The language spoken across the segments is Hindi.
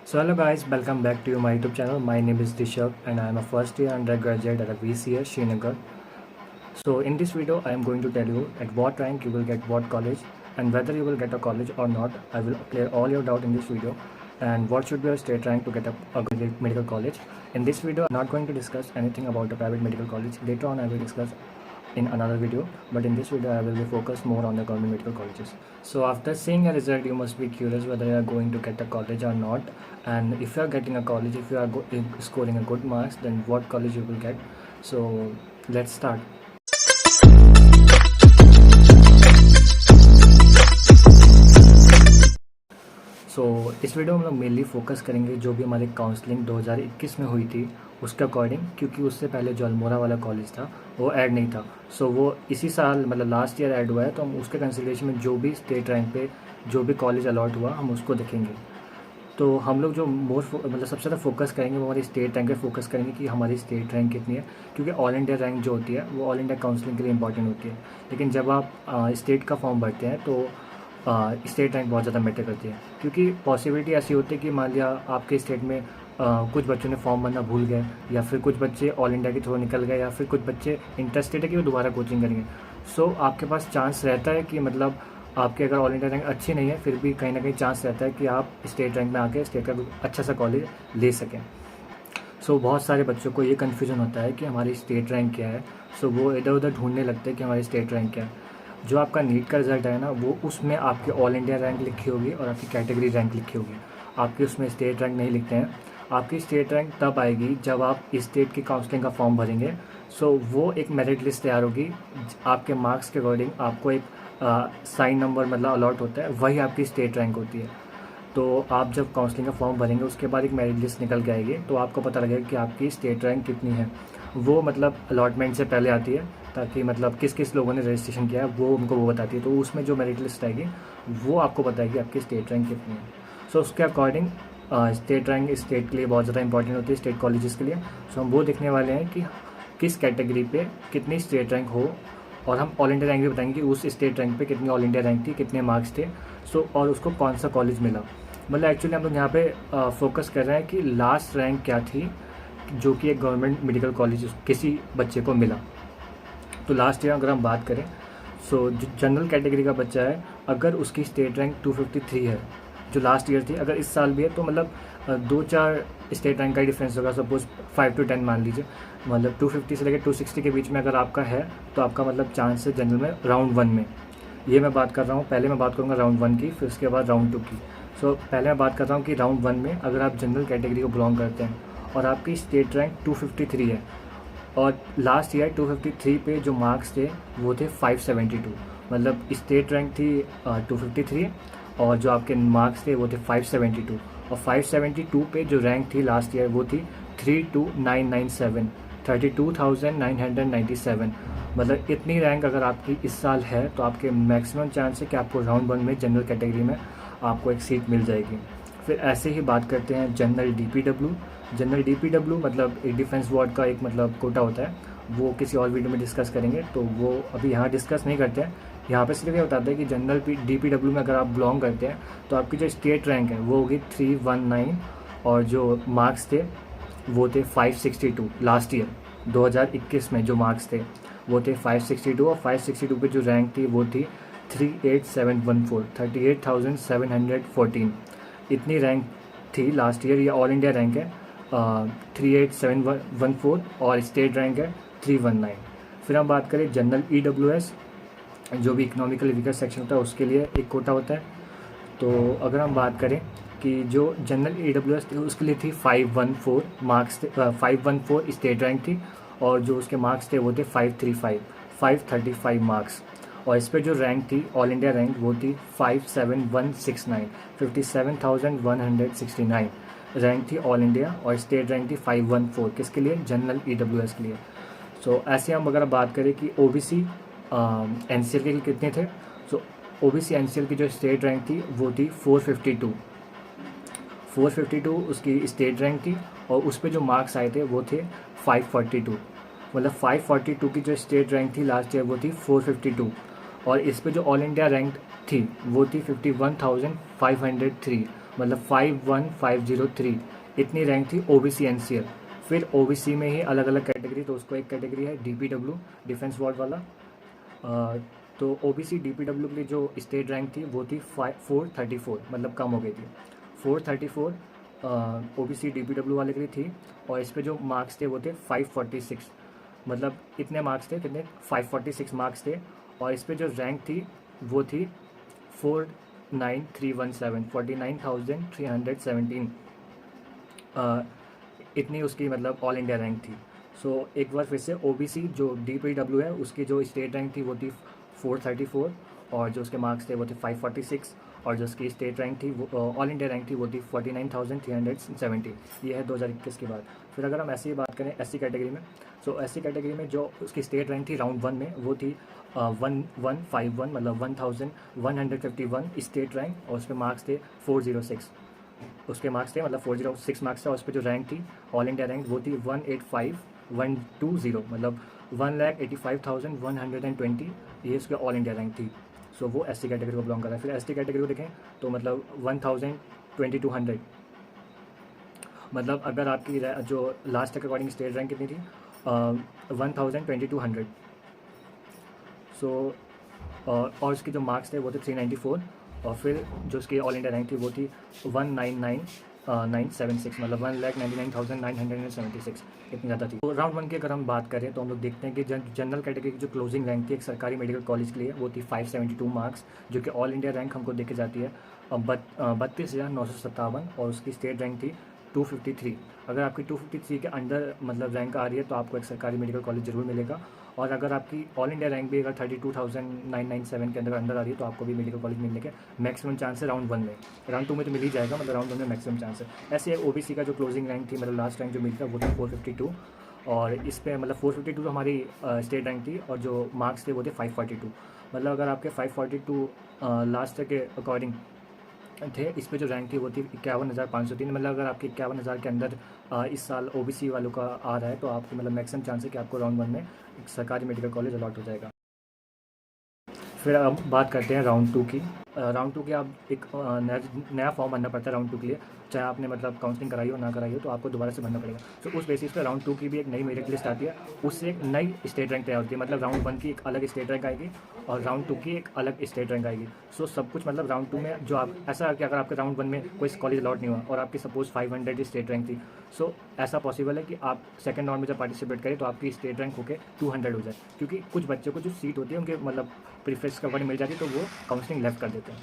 So hello guys, welcome back to my YouTube channel. My name is Rishabh and I am a first year undergraduate at a VCS Srinagar. So in this video I am going to tell you at what rank you will get what college and whether you will get a college or not. I will clear all your doubt in this video and what should be your state rank to get a good medical college. In this video I am not going to discuss anything about the private medical college. Later on I will discuss in another video, but in this video I will be focused more on the government medical colleges. So after seeing a result you must be curious whether you are going to get a college or not, and if you are getting a college, if you are scoring a good marks, then what college you will get. So let's start. सो इस वीडियो में हम मेनली फोकस करेंगे जो भी हमारी काउंसलिंग 2021 में हुई थी उसके अकॉर्डिंग, क्योंकि उससे पहले जो अल्मोड़ा वाला कॉलेज था वो ऐड नहीं था. सो वो इसी साल मतलब लास्ट ईयर ऐड हुआ है, तो हम उसके कंसिडरेशन में जो भी स्टेट रैंक पे जो भी कॉलेज अलॉट हुआ हम उसको देखेंगे. तो हम लोग जो मतलब सबसे ज़्यादा फोकस करेंगे वो हमारी स्टेट रैंक पे फोकस करेंगे कि हमारी स्टेट रैंक कितनी है, क्योंकि ऑल इंडिया रैंक जो होती है वो ऑल इंडिया काउंसलिंग के लिए इंपॉर्टेंट होती है. लेकिन जब आप स्टेट का फॉर्म भरते हैं तो स्टेट रैंक बहुत ज़्यादा मैटर करती है, क्योंकि पॉसिबिलिटी ऐसी होती है कि मान लिया आपके स्टेट में कुछ बच्चों ने फॉर्म भरना भूल गए, या फिर कुछ बच्चे ऑल इंडिया के थ्रू निकल गए, या फिर कुछ बच्चे इंटरेस्टेड है कि वो दोबारा कोचिंग करेंगे. सो आपके पास चांस रहता है कि मतलब आपके अगर ऑल इंडिया रैंक अच्छी नहीं है फिर भी कहीं ना कहीं चांस रहता है कि आप स्टेट रैंक में आके स्टेट का अच्छा सा कॉलेज ले सकें. सो बहुत सारे बच्चों को ये कन्फ्यूजन होता है कि हमारी स्टेट रैंक क्या है. सो वो इधर उधर ढूंढने लगते हैं कि हमारी स्टेट रैंक क्या है. जो आपका नीट का रिजल्ट है ना, वो उसमें आपकी ऑल इंडिया रैंक लिखी होगी और आपकी कैटेगरी रैंक लिखी होगी. आपकी उसमें स्टेट रैंक नहीं लिखते हैं. आपकी स्टेट रैंक तब आएगी जब आप स्टेट की काउंसलिंग का फॉर्म भरेंगे. सो वो एक मेरिट लिस्ट तैयार होगी. आपके मार्क्स के अकॉर्डिंग आपको एक साइन नंबर मतलब अलॉट होता है, वही आपकी स्टेट रैंक होती है. तो आप जब काउंसलिंग का फॉर्म भरेंगे उसके बाद एक मेरिट लिस्ट निकल के आएगी, तो आपको पता लगेगा कि आपकी स्टेट रैंक कितनी है. वो मतलब अलॉटमेंट से पहले आती है, ताकि मतलब किस किस लोगों ने रजिस्ट्रेशन किया है वो उनको वो बताती है. तो उसमें जो मेरिट लिस्ट आएगी वो आपको बताएगी आपकी स्टेट रैंक कितनी है. सो उसके अकॉर्डिंग स्टेट रैंक स्टेट के लिए बहुत ज़्यादा इंपॉर्टेंट होती है, स्टेट कॉलेजेस के लिए. सो हम वो देखने वाले हैं कि किस कैटेगरी पे कितनी स्टेट रैंक हो, और हम ऑल इंडिया रैंक भी बताएंगे कि उस स्टेट रैंक पे कितनी ऑल इंडिया रैंक थी, कितने मार्क्स थे. सो और उसको कौन सा कॉलेज मिला. मतलब एक्चुअली हम लोग यहाँ पे फोकस कर रहे हैं कि लास्ट रैंक क्या थी जो कि एक गवर्नमेंट मेडिकल कॉलेज किसी बच्चे को मिला. तो लास्ट ईयर अगर हम बात करें, सो जो जनरल कैटेगरी का बच्चा है, अगर उसकी स्टेट रैंक 253 है जो लास्ट ईयर थी, अगर इस साल भी है, तो मतलब 2-4 स्टेट रैंक का ही डिफरेंस होगा. सपोज 5 to 10 मान लीजिए, मतलब 250 से लेकर 260 के बीच में अगर आपका है तो आपका मतलब चांस है जनरल में राउंड 1 में. ये मैं बात कर रहा हूँ, पहले मैं बात करूँगा राउंड 1 की, फिर उसके बाद राउंड 2 की. सो पहले मैं बात कर रहा हूँ कि राउंड 1 में अगर आप जनरल कैटेगरी को बिलोंग करते हैं और आपकी स्टेट रैंक 253 है, और लास्ट ईयर 253 पे जो मार्क्स थे वो थे 572, मतलब स्टेट रैंक थी 253 और जो आपके मार्क्स थे वो थे 572, और 572 पे जो रैंक थी लास्ट ईयर वो थी 32997, 32,997. मतलब इतनी रैंक अगर आपकी इस साल है तो आपके मैक्सिमम चांस है कि आपको राउंड 1 में जनरल कैटेगरी में आपको एक सीट मिल जाएगी. फिर ऐसे ही बात करते हैं जनरल डीपीडब्ल्यू. जनरल डीपीडब्ल्यू मतलब एक डिफेंस वार्ड का एक मतलब कोटा होता है, वो किसी और वीडियो में डिस्कस करेंगे, तो वो अभी यहाँ डिस्कस नहीं करते हैं. यहाँ पे सिर्फ ये बताते हैं कि जनरल डीपीडब्ल्यू में अगर आप बिलोंग करते हैं तो आपकी जो स्टेट रैंक है वो होगी 319, और जो मार्क्स थे वो थे 562. लास्ट ईयर 2021 में जो मार्क्स थे वो थे 562, और 562 पे जो रैंक थी वो थी 38714, 38,714. इतनी रैंक थी लास्ट ईयर. ये ऑल इंडिया रैंक है 38714, और स्टेट रैंक है 319. फिर हम बात करें जनरल EWS, जो भी इकोनॉमिकली वीकर सेक्शन होता है उसके लिए एक कोटा होता है. तो अगर हम बात करें कि जो जनरल EWS थी उसके लिए थी 514 मार्क्स थे, 514 स्टेट रैंक थी, और जो उसके मार्क्स थे वो थे 535 मार्क्स. और इस पर जो रैंक थी ऑल इंडिया रैंक वो थी 57169, 57,169 रैंक थी ऑल इंडिया, और स्टेट रैंक थी 514 किसके लिए, जनरल EWS के लिए. सो ऐसे हम अगर बात करें कि OBC NCL के कितने थे, सो OBC NCL की जो स्टेट रैंक थी वो थी 452 उसकी स्टेट रैंक थी, और उस पर जो मार्क्स आए थे वो थे 542. मतलब 542 की जो स्टेट रैंक थी लास्ट ईयर वो थी 452, और इस पे जो ऑल इंडिया रैंक थी वो थी 51,503, मतलब 51503 इतनी रैंक थी ओबीसी एनसीएल। फिर ओबीसी में ही अलग अलग कैटेगरी, तो उसको एक कैटेगरी है डीपीडब्ल्यू, डिफेंस वार्ड वाला। तो ओबीसी डीपीडब्ल्यू के लिए जो स्टेट रैंक थी वो थी 434, मतलब कम हो गई थी 434 ओबीसी डीपीडब्ल्यू वाले के लिए थी। और इस पे जो मार्क्स थे वो थे 546, मतलब इतने मार्क्स थे, कितने 546 मार्क्स थे। और इस पे जो रैंक थी वो थी 49317, 49,317 इतनी उसकी मतलब ऑल इंडिया रैंक थी। सो एक बार फिर से ओबीसी जो डीपीडब्ल्यू है उसकी जो स्टेट रैंक थी वो थी 434, और जो उसके मार्क्स थे वो थे 546, और जो उसकी स्टेट रैंक थी वो ऑल इंडिया रैंक थी वो थी 49,370। ये है 2021 के बाद। फिर अगर हम ऐसी ही बात करें एससी कैटेगरी में, सो एससी कैटेगरी में जो उसकी स्टेट रैंक थी राउंड 1 में वो थी 1151, मतलब 1151 स्टेट रैंक, और उस पर मार्क्स थे 406। उसके मार्क्स थे मतलब 406 मार्क्स थे, और उस पर जो रैंक थी ऑल इंडिया रैंक वो थी 185120, मतलब 1,85,120, ये उसके ऑल इंडिया रैंक थी। सो वो एससी कैटेगरी को बिलोंग कर रहा है। फिर एसटी कैटेगरी को देखें तो मतलब 1,2200, मतलब अगर आपकी जो लास्ट के अकॉर्डिंग स्टेट रैंक कितनी थी 1,2200। सो और उसके जो मार्क्स थे वो थे 394, और फिर जो उसकी ऑल इंडिया रैंक थी वो थी 1,99,976, मतलब 1,99,976, इतनी ज़्यादा थी। तो राउंड 1 की अगर हम बात करें तो हम लोग देखते हैं कि जनरल कैटेगरी की जो क्लोजिंग रैंक थी एक सरकारी मेडिकल कॉलेज के लिए वो थी 572 मार्क्स, जो कि ऑल इंडिया रैंक हमको देखी जाती है 32,957, और उसकी स्टेट रैंक थी 253। अगर आपकी 253 के अंडर मतलब रैंक आ रही है तो आपको एक सरकारी मेडिकल कॉलेज जरूर मिलेगा। और अगर आपकी ऑल इंडिया रैंक भी अगर 32,997 के अंदर आ रही है तो आपको भी मेडिकल कॉलेज मिलने के मैक्सिमम चांस है राउंड 1 में। राउंड 2 में तो मिल ही जाएगा, मतलब राउंड 1 में मैक्सिमम चांस है। ऐसे ओबीसी का जो क्लोजिंग रैंक थी, मतलब लास्ट रैंक जो मिलता है वो था 452, और इस पर मतलब 452 तो हमारी स्टेट रैंक थी, और जो मार्क्स थे वो थे 542। मतलब अगर आपके 542 लास्ट के अकॉर्डिंग थे, इस पे जो रैंक थी वो थी 51,503, मतलब अगर आपके 51,000 के अंदर इस साल ओबीसी वालों का आ रहा है तो आपको मतलब मैक्सिमम चांस है कि आपको राउंड 1 में एक सरकारी मेडिकल कॉलेज अलॉट हो जाएगा। फिर अब बात करते हैं राउंड 2 की। राउंड 2 के आप एक नया फॉर्म भरना पड़ता है राउंड 2 के लिए, चाहे आपने मतलब काउंसलिंग कराई हो ना कराई हो तो आपको दोबारा से भरना पड़ेगा। तो उस बेसिस पे राउंड 2 की भी एक नई मेरिट लिस्ट आती है, उससे एक नई स्टेट रैंक तैयार होती है, मतलब राउंड 1 की एक अलग स्टेट रैंक आएगी और राउंड 2 की एक अलग स्टेट रैंक आएगी। सो सब कुछ मतलब राउंड 2 में जो आप ऐसा है कि अगर आपके राउंड 1 में कोई कॉलेज अलॉट नहीं हुआ और आपकी सपोज 500 स्टेट रैंक थी, सो ऐसा पॉसिबल है कि आप सेकंड राउंड में जब पार्टिसिपेट करें तो आपकी स्टेट रैंक होकर 200 हो जाए, क्योंकि कुछ बच्चों को जो सीट होती है उनके मतलब प्रीफरेंस के अकॉर्डिंग मिल जाती है तो वो काउंसलिंग लेफ्ट कर देते हैं।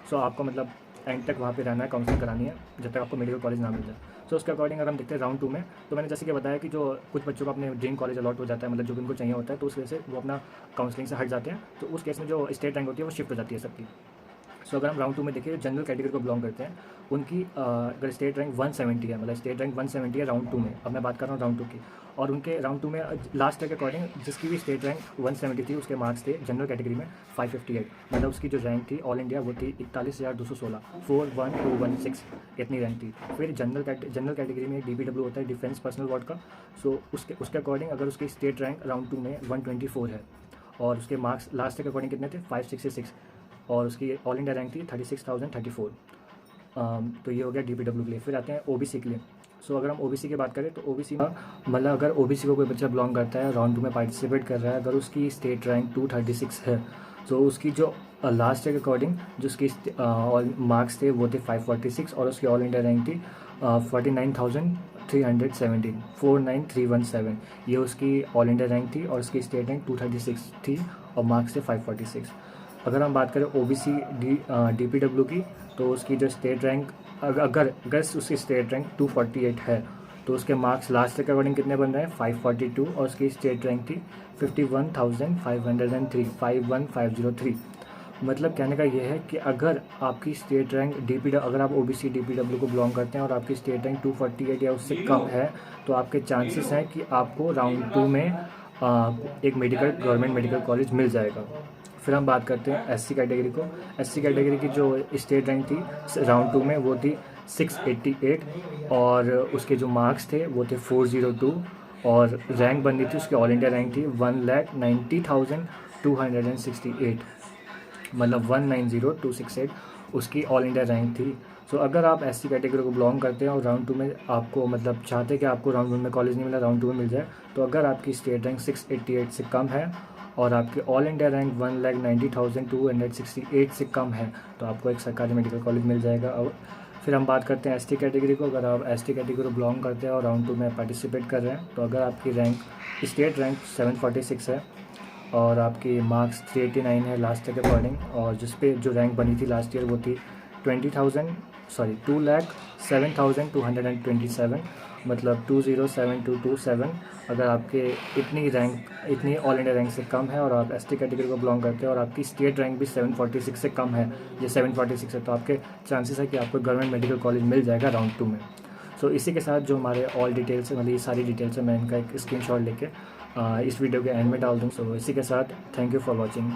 सो आपको मतलब एंड तक वहाँ पे रहना है, काउंसलिंग करानी है जब तक आपको मेडिकल कॉलेज ना मिल जाए। सो उसके अकॉर्डिंग अगर हम देखते हैं राउंड 2 में, तो मैंने जैसे कि बताया कि जो कुछ बच्चों को अपने ड्रीम कॉलेज अलॉट हो जाता है, मतलब जो भी उनको चाहिए होता है, तो उस वजह से वो अपना काउंसलिंग से हट जाते हैं, तो उस केस में जो स्टेट रैंक होती है वो शिफ्ट हो जाती है सबकी। सो अगर हम राउंड 2 में देखिए जनरल कैटेगरी को बिलोंग करते हैं, उनकी अगर स्टेट रैंक 170 है, मतलब स्टेट रैंक 170 है राउंड 2 में, अब मैं बात कर रहा हूँ राउंड 2 की, और उनके राउंड 2 में लास्ट के अकॉर्डिंग जिसकी भी स्टेट रैंक 170 थी उसके मार्क्स थे जनरल कैटेगरी में 558, मतलब उसकी जो रैंक थी ऑल इंडिया वो थी 41,216, 41216 इतनी रैंक थी। फिर जनरल कैटेगरी में डीपीडब्ल्यू होता है, डिफेंस पर्सनल वार्ड का। सो उसके अकॉर्डिंग अगर उसकी स्टेट रैंक राउंड 2 में 124 है और उसके मार्क्स लास्ट के अकॉर्डिंग कितने थे 566, और उसकी ऑल इंडिया रैंक थी 36,034। तो ये हो गया डीपीडब्ल्यू के लिए। फिर आते हैं ओबीसी के लिए। सो अगर हम ओबीसी की बात करें तो ओबीसी में मतलब अगर ओबीसी को कोई बच्चा बिलोंग करता है, राउंड 2 में पार्टिसिपेट कर रहा है, अगर उसकी स्टेट रैंक 236 है तो उसकी जो लास्ट के अकॉर्डिंग जो उसकी मार्क्स थे वो थे 546, और उसकी ऑल इंडिया रैंक थी 49,317, 49,317, ये उसकी ऑल इंडिया रैंक थी, और उसकी स्टेट रैंक 236 थी और मार्क्स थे 546। अगर हम बात करें ओबीसी डीपीडब्ल्यू की, तो उसकी जो स्टेट रैंक अगर उसकी स्टेट रैंक 248 है तो उसके मार्क्स लास्ट के अकॉर्डिंग कितने बन रहे हैं 542, और उसकी स्टेट रैंक थी 51,503, 51,503। मतलब कहने का ये है कि अगर आपकी स्टेट रैंक अगर आप ओबीसी डीपीडब्ल्यू को बिलोंग करते हैं और आपकी स्टेट रैंक 248 या उससे कम है तो आपके चांसेस हैं कि आपको राउंड 2 में एक गवर्नमेंट मेडिकल कॉलेज मिल जाएगा। फिर हम बात करते हैं एससी कैटेगरी को। एससी कैटेगरी की जो स्टेट रैंक थी राउंड 2 में वो थी 688, और उसके जो मार्क्स थे वो थे 402, और रैंक बननी थी उसकी ऑल इंडिया रैंक थी 1,90,268, मतलब 1,90,268 उसकी ऑल इंडिया रैंक थी। सो अगर आप एससी कैटेगरी को बिलोंग करते हैं और राउंड 2 में आपको मतलब चाहते हैं कि आपको राउंड 1 में कॉलेज नहीं मिला, राउंड 2 में मिल जाए, तो अगर आपकी स्टेट रैंक 688 से कम है और आपकी ऑल इंडिया रैंक 1,90,268 से कम है तो आपको एक सरकारी मेडिकल कॉलेज मिल जाएगा। और फिर हम बात करते हैं एसटी कैटेगरी को। अगर आप एसटी कैटेगरी को बिलोंग करते हैं और राउंड 2 में पार्टिसिपेट कर रहे हैं, तो अगर आपकी रैंक स्टेट रैंक 746 है और आपकी मार्क्स 389 है लास्ट ईयर के अकॉर्डिंग, और जिस पे जो रैंक बनी थी लास्ट ईयर वो थी 2,07,227, मतलब 207227। अगर आपके इतनी ऑल इंडिया रैंक से कम है और आप एसटी कैटेगरी को बिलोंग करते हैं और आपकी स्टेट रैंक भी 746 से कम है, ये 746 है, तो आपके चांसेस है कि आपको गवर्नमेंट मेडिकल कॉलेज मिल जाएगा राउंड 2 में। सो इसी के साथ जो हमारे ऑल डिटेल्स है, मतलब ये सारी डिटेल्स है, मैं इनका एक स्क्रीनशॉट लेके इस वीडियो के एंड में डाल दूँ। सो इसी के साथ थैंक यू फॉर वॉचिंग।